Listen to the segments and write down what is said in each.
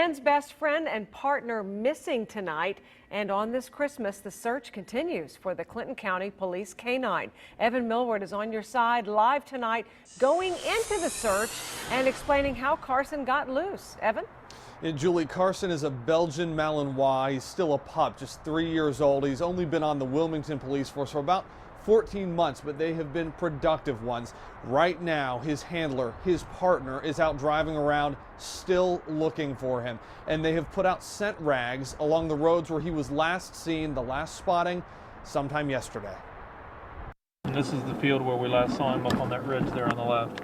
Ben's best friend and partner missing tonight. And on this Christmas, the search continues for the Clinton County Police K-9. Evan Millward is on your side live tonight, going into the search and explaining how Karson got loose. Evan? Julie, Karson is a Belgian Malinois. He's still a pup, just 3 years old. He's only been on the Wilmington Police Force for about 14 months, but they have been productive ones. Right now, his handler, his partner, is out driving around still looking for him. And they have put out scent rags along the roads where he was last seen, the last spotting, sometime yesterday. And this is the field where we last saw him up on that ridge there on the left.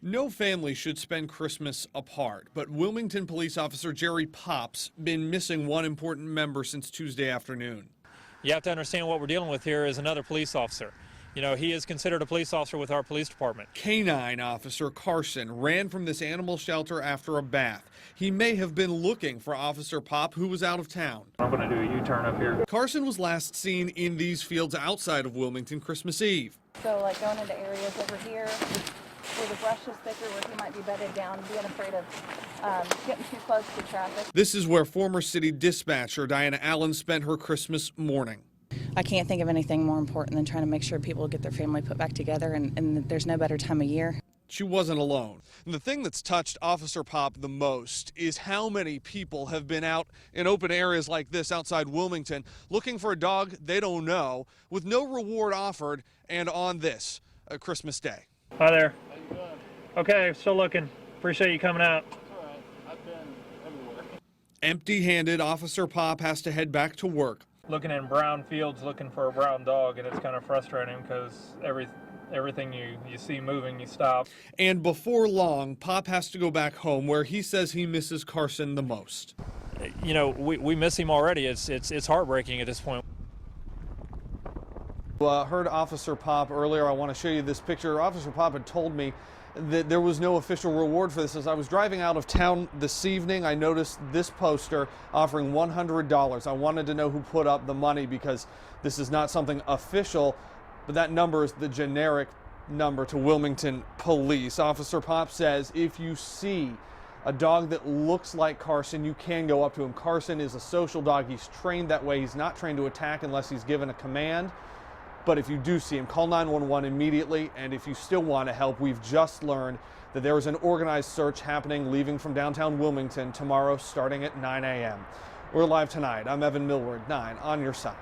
No family should spend Christmas apart, but Wilmington Police Officer Jerry Popp's been missing one important member since Tuesday afternoon. You have to understand what we're dealing with here is another police officer. You know, he is considered a police officer with our police department. K-9 Officer Karson ran from this animal shelter after a bath. He may have been looking for Officer Popp, who was out of town. I'm going to do a U-turn up here. Karson was last seen in these fields outside of Wilmington Christmas Eve. So like going into areas over here where the brush is thicker, where he might be bedded down, being afraid of getting too close to traffic. This is where former city dispatcher Diana Allen spent her Christmas morning. I can't think of anything more important than trying to make sure people get their family put back together, and there's no better time of year. She wasn't alone. And the thing that's touched Officer Popp the most is how many people have been out in open areas like this outside Wilmington looking for a dog they don't know, with no reward offered, and on this, Christmas Day. Hi there. How you doing? Okay, still looking. Appreciate you coming out. That's all right. I've been everywhere. Empty-handed, Officer Popp has to head back to work. Looking in brown fields looking for a brown dog, and it's kind of frustrating because everything you see moving, you stop. And before long, Popp has to go back home, where he says he misses Karson the most. You know, we miss him already. It's heartbreaking at this point. Heard Officer Popp earlier. I want to show you this picture. Officer Popp had told me that there was no official reward for this. As I was driving out of town this evening, I noticed this poster offering $100. I wanted to know who put up the money because this is not something official, but that number is the generic number to Wilmington Police. Officer Popp says if you see a dog that looks like Karson, you can go up to him. Karson is a social dog. He's trained that way. He's not trained to attack unless he's given a command. But if you do see him, call 911 immediately. And if you still want to help, we've just learned that there is an organized search happening leaving from downtown Wilmington tomorrow starting at 9 a.m. We're live tonight. I'm Evan Millward, 9 on your side.